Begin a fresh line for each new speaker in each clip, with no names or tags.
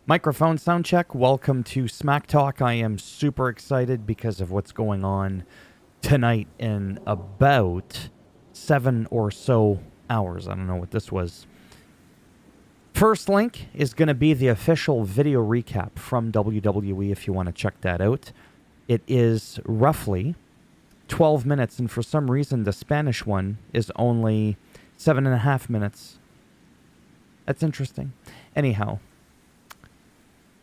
Microphone sound check. Welcome to Smack Talk. I am super excited because of what's going on tonight in about 7 or so hours. I don't know what this was. First link is going to be the official video recap from WWE if you want to check that out. It is roughly 12 minutes, and for some reason the Spanish one is only 7.5 minutes. That's interesting. Anyhow.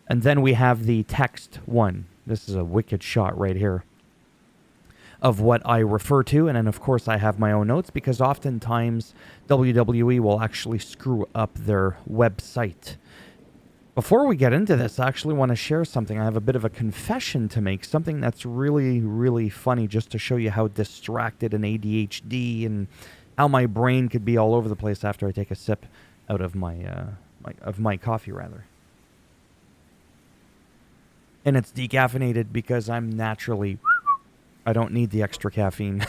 And then we have the text one. This is a wicked shot right here of what I refer to. And then, of course, I have my own notes because oftentimes WWE will actually screw up their website. Before we get into this, I actually want to share something. I have a bit of a confession to make, something that's really, really funny just to show you how distracted and ADHD and how my brain could be all over the place after I take a sip out of my coffee, rather. And it's decaffeinated because I'm naturally... I don't need the extra caffeine.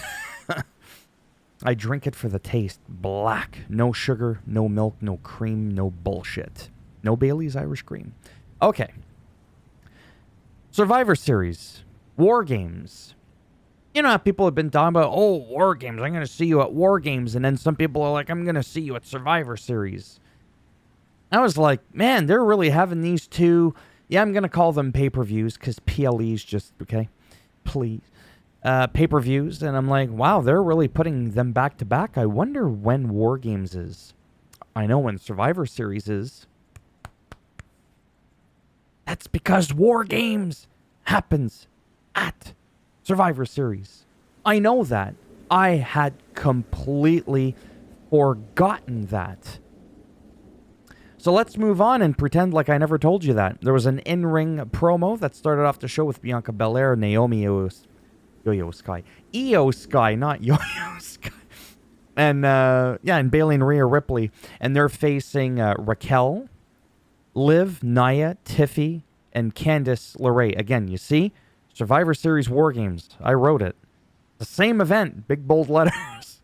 I drink it for the taste. Black. No sugar, no milk, no cream, no bullshit. No Bailey's Irish Cream. Okay. Survivor Series. War Games. You know how people have been talking about, oh, War Games. I'm going to see you at War Games. And then some people are like, I'm going to see you at Survivor Series. I was like, man, they're really having these two... Yeah, I'm going to call them pay-per-views because PLE's just, okay, please. Pay-per-views, and I'm like, wow, they're really putting them back-to-back. I wonder when War Games is. I know when Survivor Series is. That's because War Games happens at Survivor Series. I know that. I had completely forgotten that. So let's move on and pretend like I never told you that. There was an in-ring promo that started off the show with Bianca Belair, Naomi Yo-Yo Sky. Io Sky, not Yo-Yo Sky. And, and Bayley and Rhea Ripley. And they're facing Raquel, Liv, Nia, Tiffy, and Candice LeRae. Again, you see? Survivor Series War Games. I wrote it. The same event. Big, bold letters.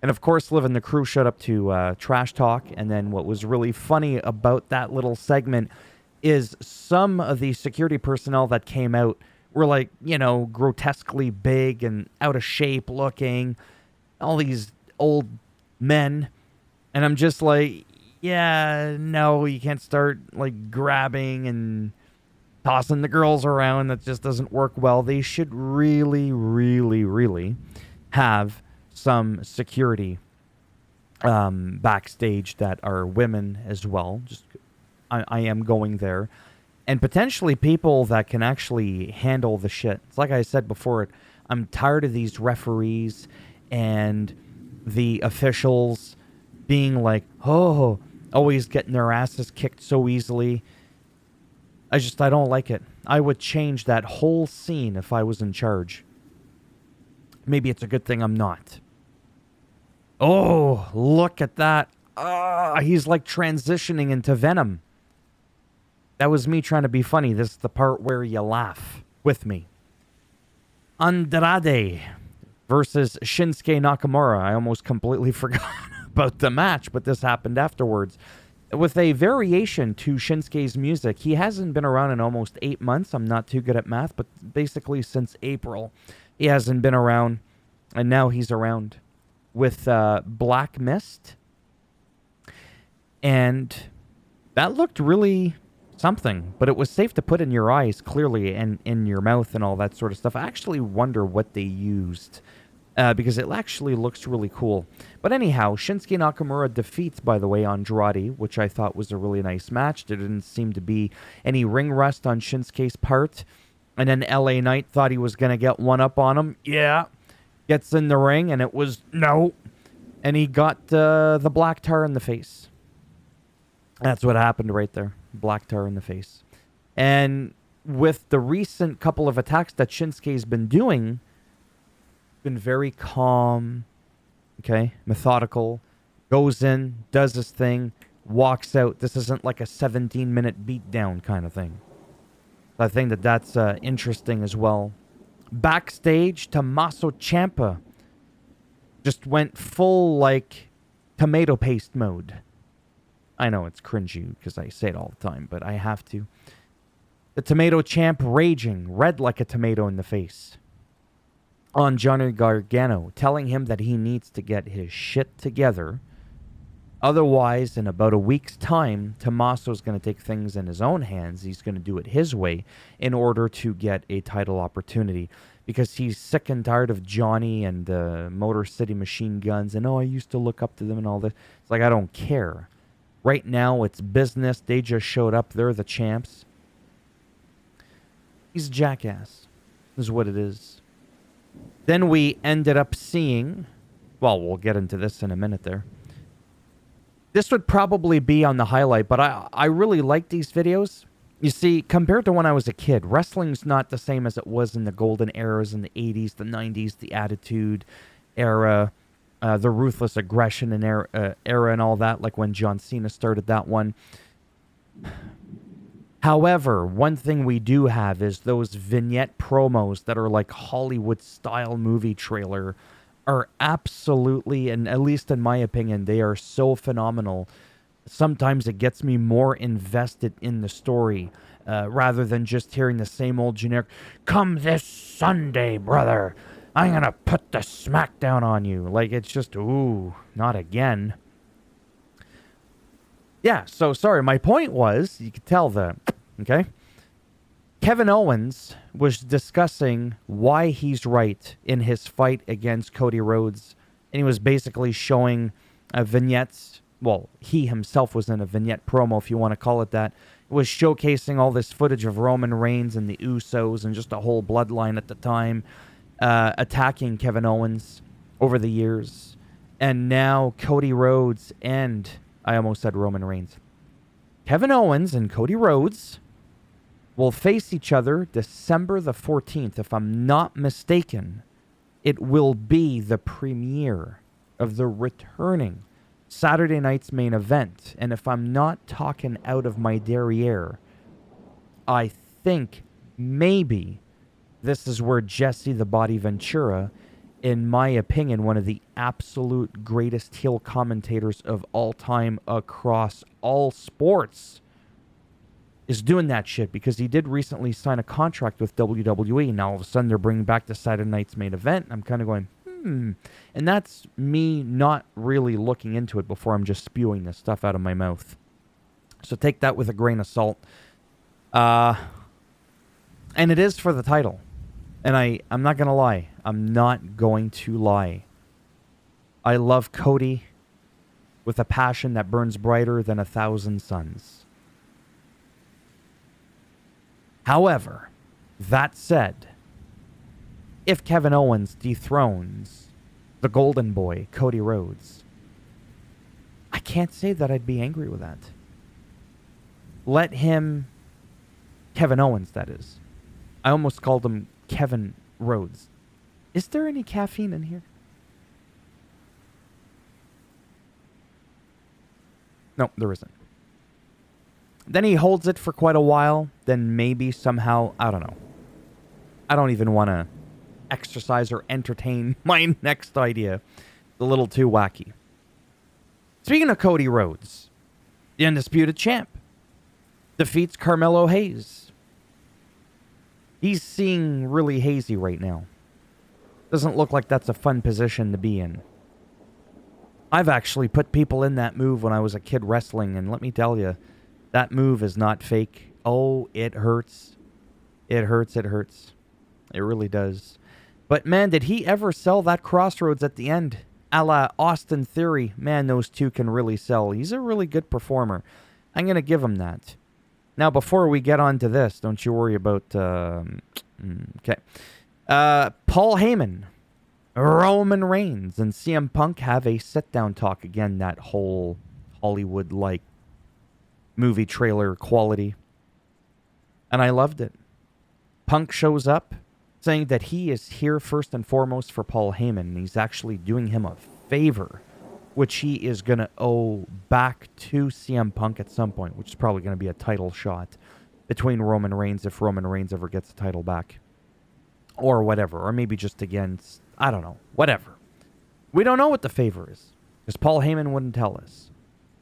And, of course, Liv and the crew showed up to trash talk. And then what was really funny about that little segment is some of the security personnel that came out were like, you know, grotesquely big and out of shape looking. All these old men. And I'm just like, yeah, no, you can't start, like, grabbing and tossing the girls around. That just doesn't work well. They should really, really, really have some security backstage that are women as well. Just I am going there. And potentially people that can actually handle the shit. It's like I said before, I'm tired of these referees and the officials being like, oh, always getting their asses kicked so easily. I don't like it. I would change that whole scene if I was in charge. Maybe it's a good thing I'm not. Oh, look at that. He's like transitioning into Venom. That was me trying to be funny. This is the part where you laugh with me. Andrade versus Shinsuke Nakamura. I almost completely forgot about the match, but this happened afterwards. With a variation to Shinsuke's music, he hasn't been around in almost 8 months. I'm not too good at math, but basically since April, he hasn't been around, and now he's around with Black Mist. And that looked really something, but it was safe to put in your eyes clearly and in your mouth and all that sort of stuff. I actually wonder what they used because it actually looks really cool. But anyhow, Shinsuke Nakamura defeats, by the way, Andrade, which I thought was a really nice match. There didn't seem to be any ring rust on Shinsuke's part. And then LA Knight thought he was going to get one up on him. Yeah. Gets in the ring, and it was no. And he got the black tar in the face. That's what happened right there. Black tar in the face. And with the recent couple of attacks that Shinsuke's been doing, been very calm, okay, methodical, goes in, does his thing, walks out. This isn't like a 17-minute beatdown kind of thing. I think that's interesting as well. Backstage, Tommaso Ciampa just went full, like, tomato paste mode. I know it's cringy because I say it all the time, but I have to. The tomato champ raging, red like a tomato in the face, on Johnny Gargano, telling him that he needs to get his shit together. Otherwise, in about a week's time, Tommaso's going to take things in his own hands. He's going to do it his way in order to get a title opportunity, because he's sick and tired of Johnny and Motor City Machine Guns and, oh, I used to look up to them and all this. It's like, I don't care. Right now, it's business. They just showed up. They're the champs. He's a jackass, is what it is. Then we ended up seeing, well, we'll get into this in a minute there. This would probably be on the highlight, but I really like these videos. You see, compared to when I was a kid, wrestling's not the same as it was in the golden eras in the 80s, the 90s, the Attitude Era, the Ruthless Aggression and era and all that, like when John Cena started that one. However, one thing we do have is those vignette promos that are like Hollywood-style movie trailer are absolutely, and at least in my opinion, they are so phenomenal. Sometimes it gets me more invested in the story rather than just hearing the same old generic, come this Sunday, brother, I'm going to put the SmackDown on you. Like, it's just, ooh, not again. Yeah, so sorry, my point was, you could tell okay? Kevin Owens was discussing why he's right in his fight against Cody Rhodes, and he was basically showing vignettes. Well, he himself was in a vignette promo, if you want to call it that. It was showcasing all this footage of Roman Reigns and the Usos and just a whole bloodline at the time, attacking Kevin Owens over the years. And now Cody Rhodes and, I almost said Roman Reigns, Kevin Owens and Cody Rhodes will face each other December the 14th. If I'm not mistaken, it will be the premiere of the returning Saturday night's main event. And if I'm not talking out of my derriere, I think maybe this is where Jesse the Body Ventura, in my opinion, one of the absolute greatest heel commentators of all time across all sports, is doing that shit, because he did recently sign a contract with WWE. Now all of a sudden they're bringing back the Saturday night's main event. I'm kind of going, and that's me not really looking into it before I'm just spewing this stuff out of my mouth. So take that with a grain of salt. And it is for the title. And I'm not going to lie. I'm not going to lie. I love Cody with a passion that burns brighter than 1,000 suns. However, that said, if Kevin Owens dethrones the golden boy, Cody Rhodes, I can't say that I'd be angry with that. Let him, Kevin Owens, that is. I almost called him Kevin Rhodes. Is there any caffeine in here? No, there isn't. Then he holds it for quite a while. Then maybe somehow, I don't know. I don't even want to exercise or entertain my next idea. It's a little too wacky. Speaking of Cody Rhodes, the undisputed champ defeats Carmelo Hayes. He's seeing really hazy right now. Doesn't look like that's a fun position to be in. I've actually put people in that move when I was a kid wrestling, and let me tell you, that move is not fake. Oh, it hurts. It hurts, it hurts. It really does. But man, did he ever sell that crossroads at the end? A la Austin Theory. Man, those two can really sell. He's a really good performer. I'm going to give him that. Now, before we get on to this, don't you worry about... okay. Paul Heyman, Roman Reigns, and CM Punk have a sit-down talk. Again, that whole Hollywood-like movie trailer quality. And I loved it. Punk shows up saying that he is here first and foremost for Paul Heyman. And he's actually doing him a favor, which he is going to owe back to CM Punk at some point, which is probably going to be a title shot between Roman Reigns if Roman Reigns ever gets the title back. Or whatever. Or maybe just against, I don't know. Whatever. We don't know what the favor is, because Paul Heyman wouldn't tell us.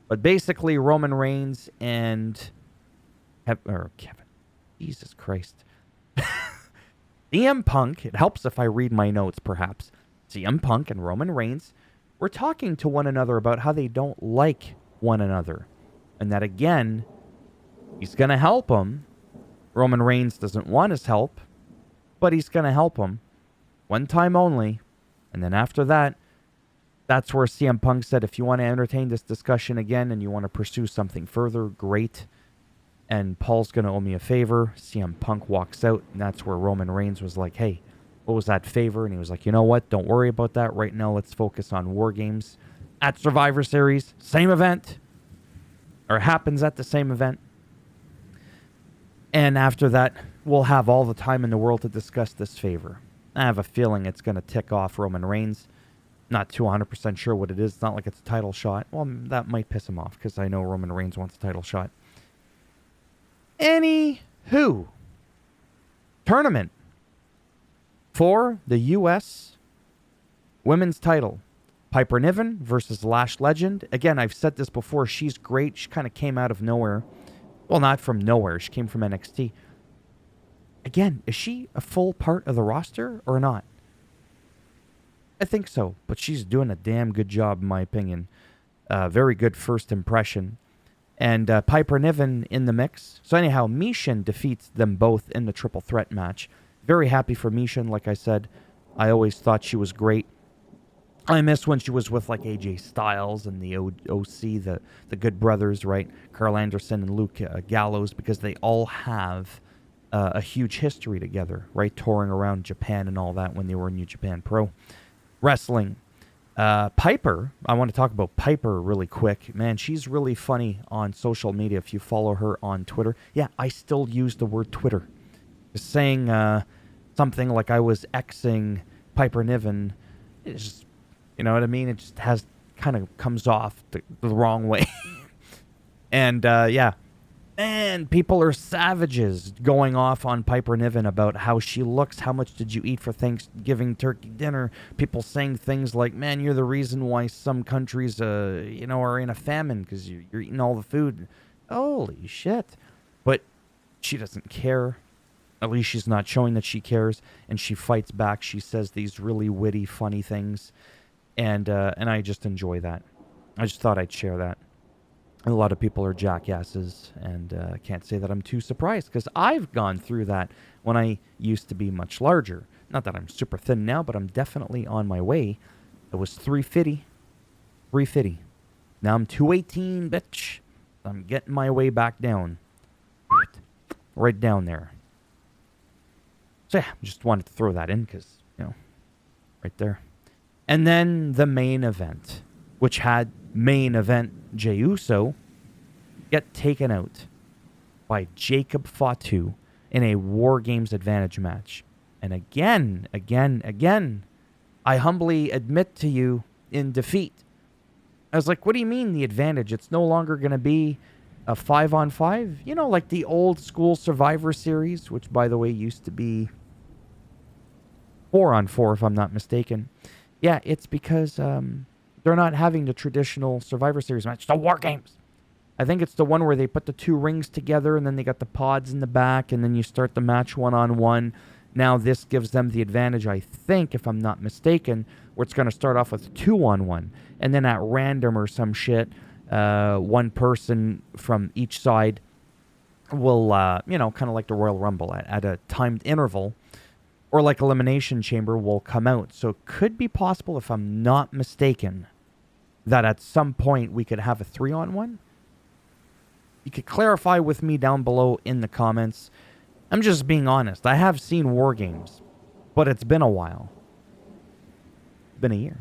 But basically, Roman Reigns and Kevin, Jesus Christ, CM Punk. It helps if I read my notes, perhaps. CM Punk and Roman Reigns were talking to one another about how they don't like one another, and that again, he's gonna help him. Roman Reigns doesn't want his help, but he's gonna help him one time only, and then after that. That's where CM Punk said, if you want to entertain this discussion again and you want to pursue something further, great. And Paul's going to owe me a favor. CM Punk walks out, and that's where Roman Reigns was like, hey, what was that favor? And he was like, you know what? Don't worry about that right now. Let's focus on War Games at Survivor Series. Same event. Or happens at the same event. And after that, we'll have all the time in the world to discuss this favor. I have a feeling it's going to tick off Roman Reigns. Not too 100% sure what it is. It's not like it's a title shot. Well, that might piss him off because I know Roman Reigns wants a title shot. Anywho, tournament for the U.S. women's title. Piper Niven versus Lash Legend. Again, I've said this before. She's great. She kind of came out of nowhere. Well, not from nowhere. She came from NXT. Again, is she a full part of the roster or not? I think so, but she's doing a damn good job, in my opinion. Very good first impression. And Piper Niven in the mix. So anyhow, Michin defeats them both in the triple threat match. Very happy for Michin, like I said. I always thought she was great. I miss when she was with like AJ Styles and the OC, the Good Brothers, right? Carl Anderson and Luke Gallows, because they all have a huge history together, right? Touring around Japan and all that when they were in New Japan Pro Wrestling. Piper, I want to talk about Piper really quick. Man, she's really funny on social media if you follow her on Twitter. Yeah, I still use the word Twitter. Just saying something like I was Xing Piper Niven. It's just, you know what I mean? It just kind of comes off the wrong way. And yeah. Man, people are savages going off on Piper Niven about how she looks. How much did you eat for Thanksgiving turkey dinner? People saying things like, man, you're the reason why some countries, are in a famine because you're eating all the food. Holy shit. But she doesn't care. At least she's not showing that she cares. And she fights back. She says these really witty, funny things. And I just enjoy that. I just thought I'd share that. A lot of people are jackasses, and I can't say that I'm too surprised, because I've gone through that when I used to be much larger. Not that I'm super thin now, but I'm definitely on my way. It was 350. Now I'm 218, bitch. I'm getting my way back down. Right down there. So yeah, just wanted to throw that in, because, right there. And then the main event, which had main event Jey Uso get taken out by Jacob Fatu in a War Games advantage match. And again, I humbly admit to you in defeat. I was like, what do you mean the advantage? It's no longer going to be a 5-on-5? Like the old school Survivor Series, which, by the way, used to be 4-on-4, if I'm not mistaken. Yeah, it's because they're not having the traditional Survivor Series match. The War Games. I think it's the one where they put the two rings together and then they got the pods in the back and then you start the match 1-on-1. Now this gives them the advantage, I think, if I'm not mistaken, where it's going to start off with 2-on-1. And then at random or some shit, one person from each side will, kind of like the Royal Rumble at a timed interval, or like Elimination Chamber, will come out. So it could be possible, if I'm not mistaken, that at some point we could have a 3-on-1. You could clarify with me down below in the comments. I'm just being honest. I have seen War Games, but it's been a while. Been a year.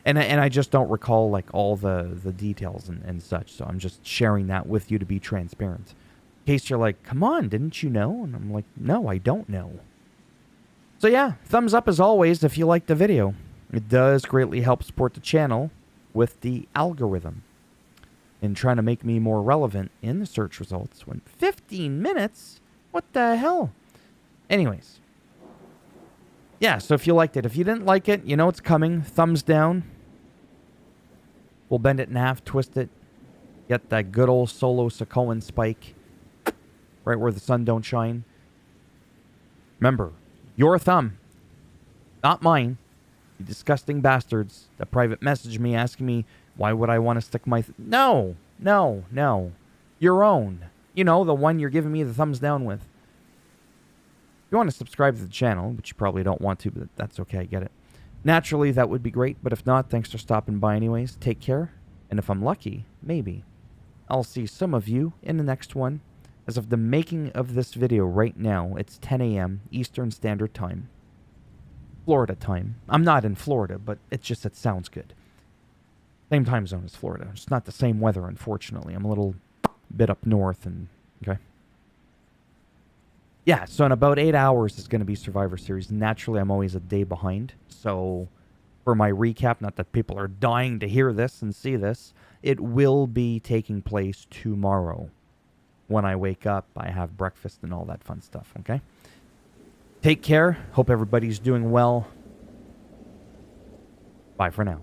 and I just don't recall like all the details and such. So I'm just sharing that with you to be transparent. In case you're like, come on, didn't you know? And I'm like, no, I don't know. So yeah, thumbs up as always if you liked the video. It does greatly help support the channel with the algorithm in trying to make me more relevant in the search results. When 15 minutes? What the hell? Anyways. Yeah, so if you liked it. If you didn't like it, you know it's coming. Thumbs down. We'll bend it in half, twist it, Get that good old solo Sokoan spike right where the sun don't shine. Remember, your thumb, not mine. You disgusting bastards that private message me asking me why would I want to stick my... No. Your own. You know, the one you're giving me the thumbs down with. If you want to subscribe to the channel, which you probably don't want to, but that's okay, I get it. Naturally, that would be great, but if not, thanks for stopping by anyways. Take care, and if I'm lucky, maybe I'll see some of you in the next one. As of the making of this video right now, it's 10 a.m. Eastern Standard Time. Florida time. I'm not in Florida, but it sounds good. Same time zone as Florida. It's not the same weather, unfortunately. I'm a little bit up north, and okay. Yeah, so in about 8 hours is going to be Survivor Series. Naturally, I'm always a day behind. So for my recap, not that people are dying to hear this and see this, it will be taking place tomorrow. When I wake up, I have breakfast and all that fun stuff, okay? Take care. Hope everybody's doing well. Bye for now.